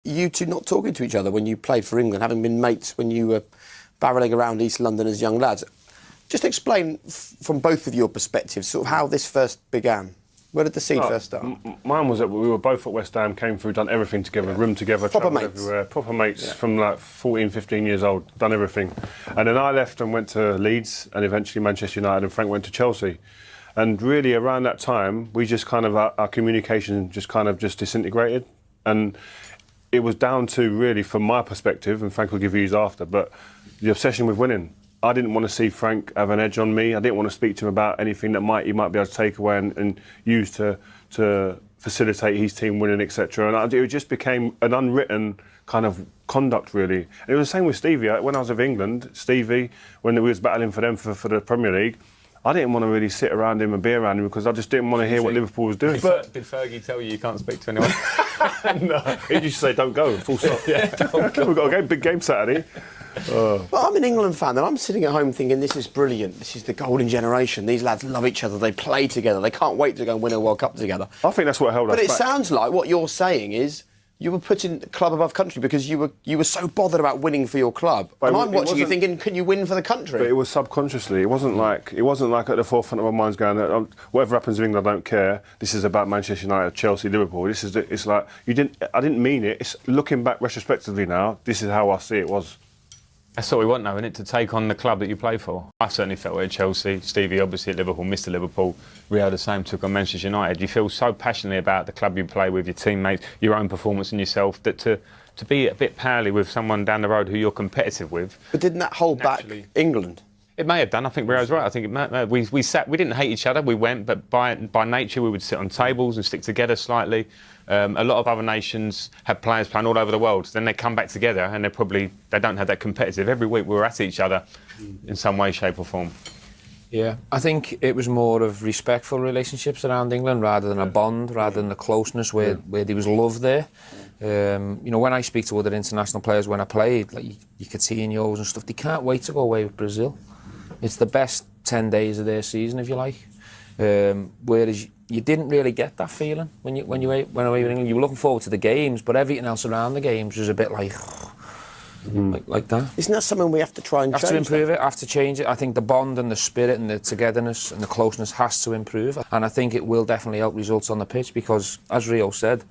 you two not talking to each other when you played for England, having been mates when you were barrelling around East London as young lads. Just explain from both of your perspectives sort of how this first began. Where did the seed first start? Mine was that we were both at West Ham, came through, done everything together, room together, proper travelled mates. everywhere. Proper mates from like 14, 15 years old, done everything. And then I left and went to Leeds and eventually Manchester United, and Frank went to Chelsea. And really around that time, we just kind of, our communication just kind of just disintegrated. And it was down to really, from my perspective, and Frank will give you his after, but the obsession with winning. I didn't want to see Frank have an edge on me. I didn't want to speak to him about anything that he might be able to take away and use to facilitate his team winning, etc. And it just became an unwritten kind of conduct, really. And it was the same with Stevie. When I was with England, Stevie, when we was battling for them for the Premier League, I didn't want to really sit around him and be around him because I just didn't want to hear what Liverpool was doing. But did Fergie tell you can't speak to anyone? No, he used to say, "Don't go." Full stop. We've got a big game Saturday. But I'm an England fan, and I'm sitting at home thinking, this is brilliant. This is the golden generation. These lads love each other. They play together. They can't wait to go and win a World Cup together. I think that's what held us back. But it sounds like what you're saying is you were putting club above country because you were so bothered about winning for your club. But and I'm watching you thinking, can you win for the country? But it was subconsciously. It wasn't like at the forefront of our minds going, whatever happens in England, I don't care. This is about Manchester United, Chelsea, Liverpool. It's like I didn't mean it. It's looking back retrospectively now. This is how I see it was. That's what we want now, isn't it? To take on the club that you play for. I certainly felt it at Chelsea. Stevie, obviously, at Liverpool, Mr. Liverpool. Rio the same, took on Manchester United. You feel so passionately about the club you play with, your teammates, your own performance and yourself, that to be a bit pally with someone down the road who you're competitive with. But didn't that hold back England? It may have done. I think Rio's right. I think we sat. We didn't hate each other. We went, but by nature we would sit on tables and stick together slightly. A lot of other nations have players playing all over the world. Then they come back together and they don't have that competitive. Every week we were at each other in some way, shape or form. Yeah, I think it was more of respectful relationships around England rather than a bond, rather than the closeness where there was love there. When I speak to other international players when I played, like you could see in yours and stuff, they can't wait to go away with Brazil. It's the best 10 days of their season, if you like. Whereas you didn't really get that feeling when you went away with England. You were looking forward to the games, but everything else around the games was a bit like that. Isn't that something we have to try and change? Have to improve it, have to change it. I think the bond and the spirit and the togetherness and the closeness has to improve. And I think it will definitely help results on the pitch because, as Rio said,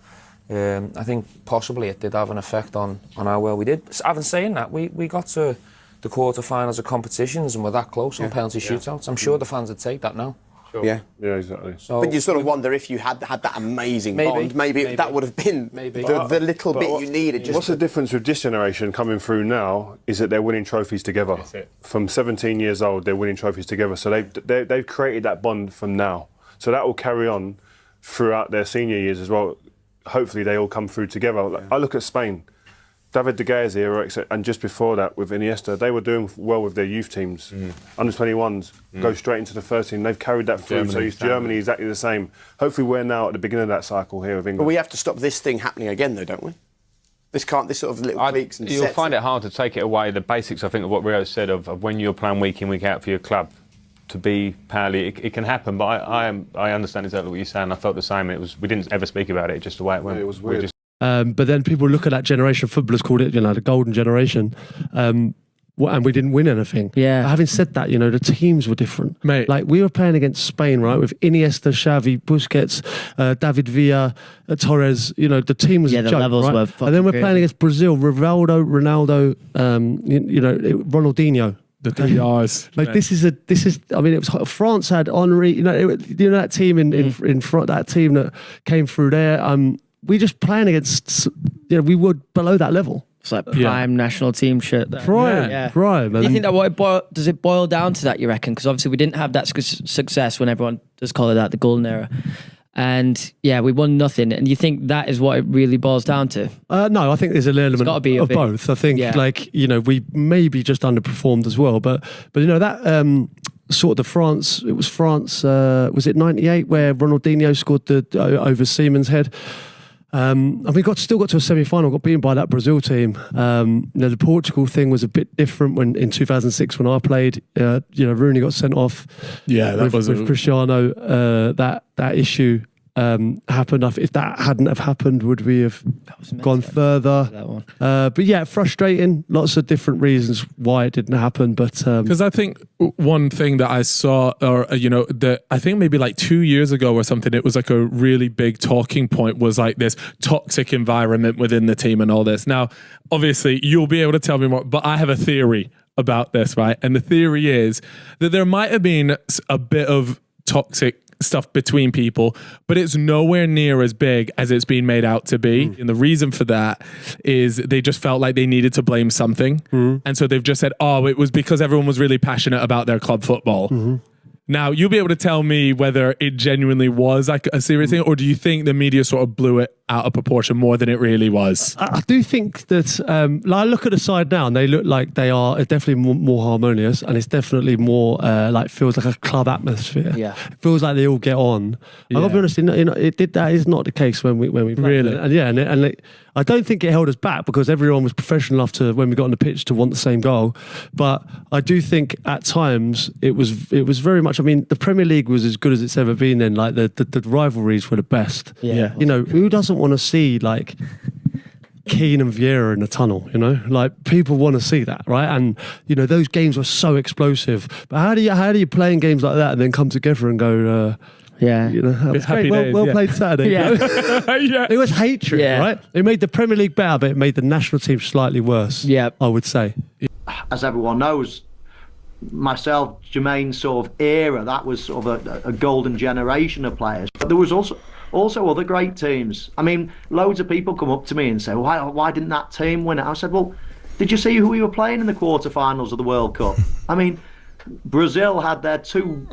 I think possibly it did have an effect on how well we did. Having saying that, we got to the quarter-finals of competitions and we're that close on penalty shootouts. I'm sure the fans would take that now. Sure. Yeah, exactly. So, but you sort of wonder if you had that amazing bond, maybe that would have been the little bit you needed. What's the difference with this generation coming through now is that they're winning trophies together. That's it. From 17 years old, they're winning trophies together. So they've created that bond from now. So that will carry on throughout their senior years as well. Hopefully they all come through together. Yeah. I look at Spain. David De Gea's era, and just before that with Iniesta, they were doing well with their youth teams. Under 21s go straight into the first team. They've carried that through. Germany exactly the same. Hopefully, we're now at the beginning of that cycle here with England. But we have to stop this thing happening again, though, don't we? This sort of little tweaks and you'll sets. find it hard to take it away. The basics, I think, of what Rio said of when you're playing week in, week out for your club. To be pally, it can happen. But I understand exactly what you're saying. I felt the same. We didn't ever speak about it. Just the way it went. Yeah, it was weird. But then people look at that generation of footballers, called it, the golden generation, and we didn't win anything. Yeah. But having said that, the teams were different. Mate. Like, we were playing against Spain, right, with Iniesta, Xavi, Busquets, David Villa, Torres. The team was a joke, levels right? were fucking And then we're crazy. playing against Brazil, Rivaldo, Ronaldo, Ronaldinho. This is. I mean, it was France had Henry. That team in front, that team that came through there. We just playing against, we were below that level. It's like prime national team shit. Prime. Do you think that does it boil down to that, you reckon? Because obviously we didn't have that success when everyone does call it that, the golden era. And we won nothing. And you think that is what it really boils down to? No, I think there's an element of both. I think we maybe just underperformed as well. But that sort of the France, it was France, was it 98 where Ronaldinho scored the over Seaman's head? And we still got to a semi-final, got beaten by that Brazil team. The Portugal thing was a bit different in 2006 when I played. Rooney got sent off. Yeah, with Cristiano. That issue happened. If that hadn't have happened, would we have gone further? But yeah, frustrating. Lots of different reasons why it didn't happen. But because I think one thing that I saw, or I think maybe like 2 years ago or something, it was like a really big talking point was like this toxic environment within the team and all this. Now, obviously, you'll be able to tell me more, but I have a theory about this, right? And the theory is that there might have been a bit of toxic stuff between people, but it's nowhere near as big as it's been made out to be. And the reason for that is they just felt like they needed to blame something. And so they've just said, oh, it was because everyone was really passionate about their club football. Now, you'll be able to tell me whether it genuinely was like a serious thing, or do you think the media sort of blew it out of proportion more than it really was? I do think that I look at the side now and they look like they are definitely more harmonious, and it's definitely more feels like a club atmosphere. Yeah, it feels like they all get on. I've got to be honest, that is not the case when we played. Really, and I don't think it held us back because everyone was professional enough to, when we got on the pitch, to want the same goal. But I do think at times it was very much. I mean, the Premier League was as good as it's ever been. Then, like the rivalries were the best. Yeah. Who doesn't want to see like Keane and Vieira in the tunnel? Like people want to see that, right? And those games were so explosive. But how do you play in games like that and then come together and go? That was Happy great. days, Well played Saturday. It was hatred, right? It made the Premier League better, but it made the national team slightly worse. Yeah, I would say. As everyone knows, myself, Jermaine's sort of era, that was sort of a golden generation of players. But there was also other great teams. I mean, loads of people come up to me and say, why didn't that team win it? I said, well, did you see who we were playing in the quarterfinals of the World Cup? I mean, Brazil had their two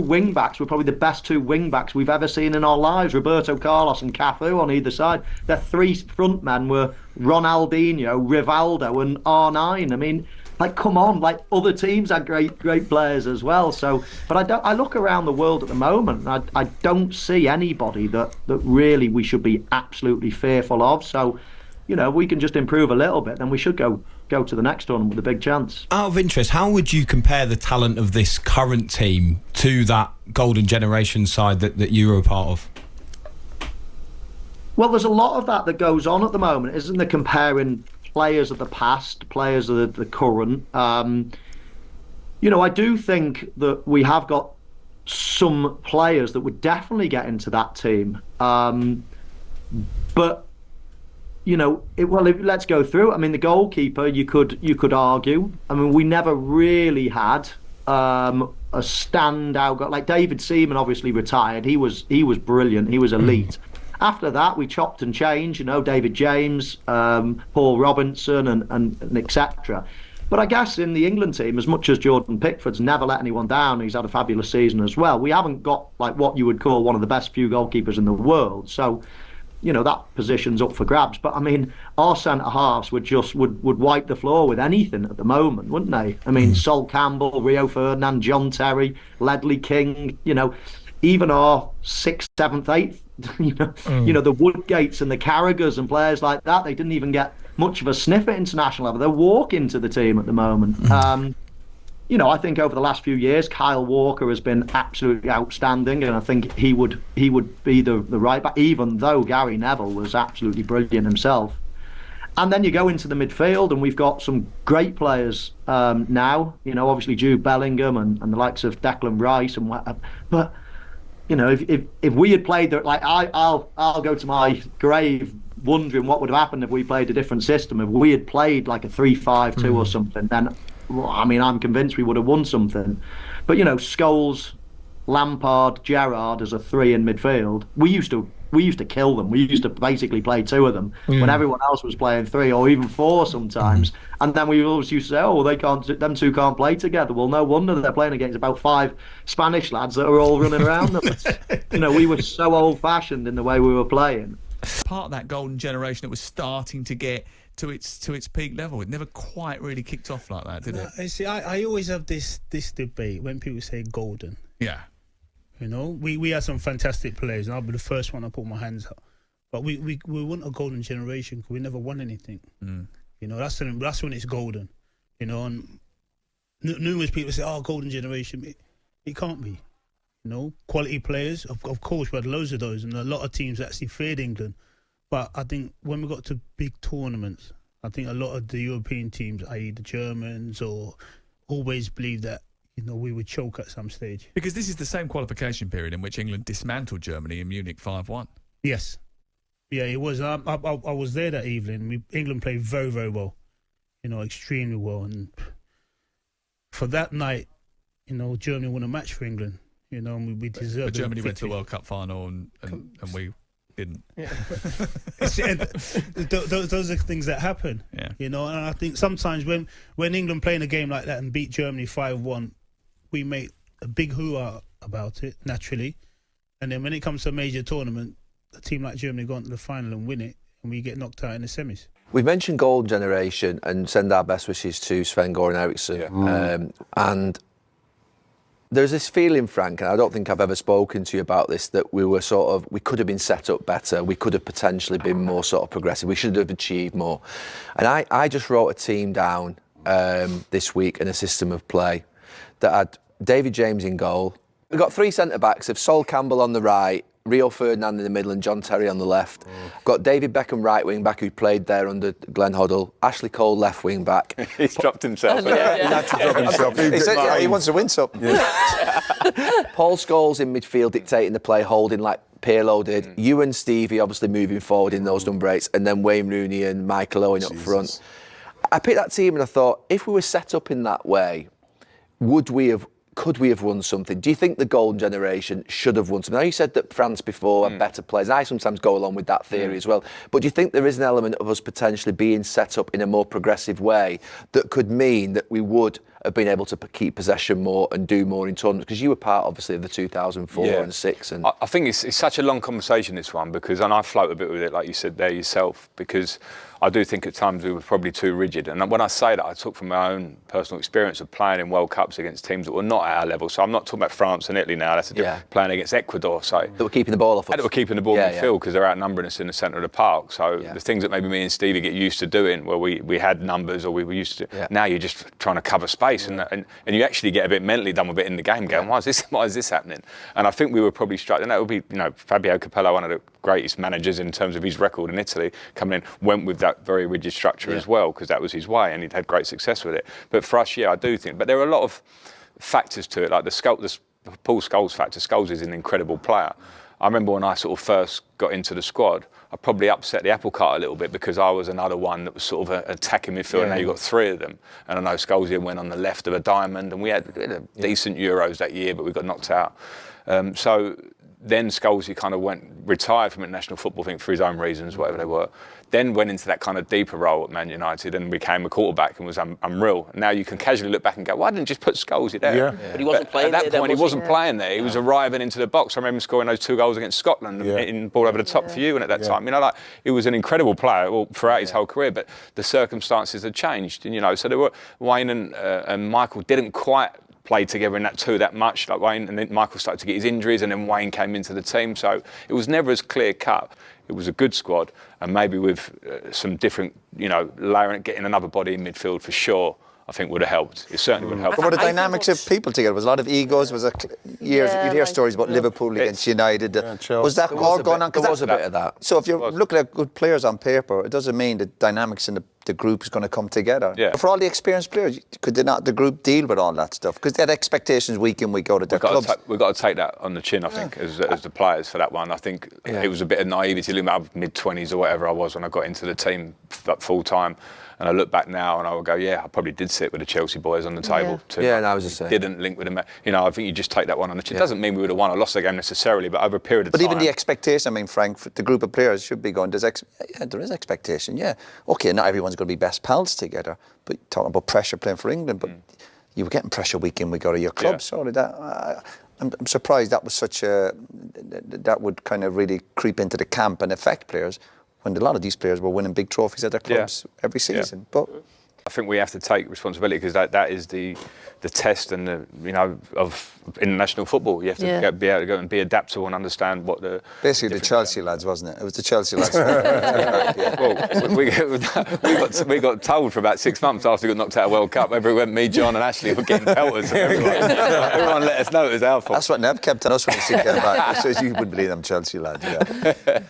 wing backs were probably the best two wing backs we've ever seen in our lives, Roberto Carlos and Cafu on either side. Their three front men were Ronaldinho, Rivaldo and R9. I mean, like, come on, like other teams had great players as well. So, but I look around the world at the moment and I don't see anybody that really we should be absolutely fearful of. So, we can just improve a little bit, then we should go to the next one with a big chance. Out of interest, how would you compare the talent of this current team to that golden generation side that you were a part of? Well, there's a lot of that goes on at the moment, isn't there? Comparing players of the past, players of the current. I do think that we have got some players that would definitely get into that team. But let's go through. I mean, the goalkeeper, you could argue. I mean, we never really had a standout guy. Like David Seaman, obviously retired. He was brilliant. He was elite. After that, we chopped and changed. David James, Paul Robinson, and etc. But I guess in the England team, as much as Jordan Pickford's never let anyone down, he's had a fabulous season as well. We haven't got like what you would call one of the best few goalkeepers in the world. So, that position's up for grabs. But I mean, our centre halves would wipe the floor with anything at the moment, wouldn't they? I mean, Sol Campbell, Rio Ferdinand, John Terry, Ledley King. Even our 6th, 7th, 8th. The Woodgates and the Carragers and players like that. They didn't even get much of a sniff at international level. They're walking to the team at the moment. I think over the last few years, Kyle Walker has been absolutely outstanding, and I think he would be the right back, even though Gary Neville was absolutely brilliant himself. And then you go into the midfield, and we've got some great players now. Obviously Jude Bellingham and the likes of Declan Rice and what. But if we had played I'll go to my grave wondering what would have happened if we played a different system. If we had played like a 3-5-2 or something, then I'm convinced we would have won something. But Scholes, Lampard, Gerrard as a 3 in midfield, we used to kill them. We used to basically play 2 of them when everyone else was playing 3 or even 4 sometimes. And then we always used to say, them 2 can't play together. Well, no wonder they're playing against about 5 Spanish lads that are all running around them. We were so old-fashioned in the way we were playing. Part of that golden generation that was starting to get to its peak level. It never quite really kicked off like that, did it? See, I always have this debate when people say golden. Yeah. We had some fantastic players, and I'll be the first one to put my hands up. But we weren't a golden generation because we never won anything. That's when it's golden. And numerous people say, "Oh, golden generation." It can't be. You know, quality players. Of course, we had loads of those, and a lot of teams actually feared England. But I think when we got to big tournaments, I think a lot of the European teams, i.e. the Germans, always believed that, you know, we would choke at some stage. Because this is the same qualification period in which England dismantled Germany in Munich 5-1. Yes. Yeah, it was. I was there that evening. England played very, very well. You know, extremely well. And for that night, you know, Germany won a match for England. You know, and we deserved it. But Germany went to the World Cup final and we didn't. Yeah. Those are things that happen. Yeah. You know, and I think sometimes when England play in a game like that and beat Germany 5-1, we make a big hoo-ha about it, naturally. And then when it comes to a major tournament, a team like Germany go on to the final and win it, and we get knocked out in the semis. We've mentioned golden generation and send our best wishes to Sven-Göran Eriksson. Yeah. And there's this feeling, Frank, and I don't think I've ever spoken to you about this, that we could have been set up better. We could have potentially been more sort of progressive. We should have achieved more. And I just wrote a team down this week in a system of play that had David James in goal. We've got 3 centre-backs of Sol Campbell on the right, Rio Ferdinand in the middle and John Terry on the left. Got David Beckham right wing back, who played there under Glenn Hoddle. Ashley Cole left wing back. He's dropped himself. He had to drop himself. He said he wants to win something. Paul Scholes in midfield dictating the play, holding like Pirlo did. You and Stevie obviously moving forward in those number 8s, and then Wayne Rooney and Michael Owen up front. I picked that team and I thought, if we were set up in that way, could we have won something? Do you think the golden generation should have won something? Now, you said that France before had better players, and I sometimes go along with that theory as well. But do you think there is an element of us potentially being set up in a more progressive way that could mean that we would have been able to keep possession more and do more in tournaments? Because you were part, obviously, of the 2004 and 6. And I think it's such a long conversation, this one, because, and I float a bit with it, like you said there yourself, because I do think at times we were probably too rigid. And when I say that, I talk from my own personal experience of playing in World Cups against teams that were not at our level. So I'm not talking about France and Italy now. That's playing against Ecuador. So that were keeping the ball off us. That were keeping the ball in the field because they're outnumbering us in the centre of the park. So the things that maybe me and Stevie get used to doing, where we had numbers or we were used to, now you're just trying to cover space and you actually get a bit mentally done with it in the game, going, why is this happening? And I think we were probably struck, and that would be, you know, Fabio Capello, one of the greatest managers in terms of his record in Italy, coming in, went with that very rigid structure as well, because that was his way and he'd had great success with it. But for us, I do think, but there are a lot of factors to it, like the Paul Scholes factor. Scholes is an incredible player. I remember when I sort of first got into the squad, I probably upset the apple cart a little bit because I was another one that was sort of attacking midfield, and now you've got 3 of them. And I know Scholes went on the left of a diamond, and we had decent Euros that year, but we got knocked out. So then Scholes kind of retired from international football, I think, for his own reasons, whatever they were. Then went into that kind of deeper role at Man United and became a quarterback and was unreal. Now you can casually look back and go, why didn't you just put Scholes there? Yeah. But he wasn't playing there. At that point, he wasn't playing there. He was No. arriving into the box. I remember him scoring those 2 goals against Scotland, in ball over the top for you. And at that time, you know, like, he was an incredible player throughout his whole career. But the circumstances had changed, and you know, so there were Wayne and Michael didn't quite play together in that 2 that much, like Wayne, and then Michael started to get his injuries, and then Wayne came into the team. So it was never as clear cut. It was a good squad, and maybe with some different, you know, layering, getting another body in midfield for sure, I think would have helped. It certainly would have helped. But were the dynamics of people together? Was a lot of egos? Was years? You'd hear stories about Liverpool against United. Was that all going on? There was a bit of that. So if you're looking at good players on paper, it doesn't mean the dynamics in the group is going to come together. Yeah. But for all the experienced players, could the group deal with all that stuff? Because they had expectations week in, week out at their clubs. We've got to take that on the chin, I think, as the players for that one. I think it was a bit of naivety. Look at my mid-20s or whatever I was when I got into the team full time. And I look back now and I would go, I probably did sit with the Chelsea boys on the table too. Yeah, and I was the same. Didn't link with them. You know, I think you just take that one on the chin. It doesn't mean we would have won or lost the game necessarily, but over a period of time. But even the expectation, I mean, Frank, the group of players should be going, there is expectation, OK, not everyone's going to be best pals together, but talking about pressure playing for England, but you were getting pressure week in, week out of your club, so I'm surprised that was that would kind of really creep into the camp and affect players, when a lot of these players were winning big trophies at their clubs every season. But I think we have to take responsibility because that is the test and of international football. You have to be able to go and be adaptable and understand what the basically the Chelsea lads, wasn't it? It was the Chelsea lads. Well, we got told for about 6 months after we got knocked out of World Cup. Everyone, me, John, and Ashley were getting pelters. Everyone let us know it was our fault. That's what Nev kept on us when he came back. So you wouldn't believe them Chelsea lads. Yeah.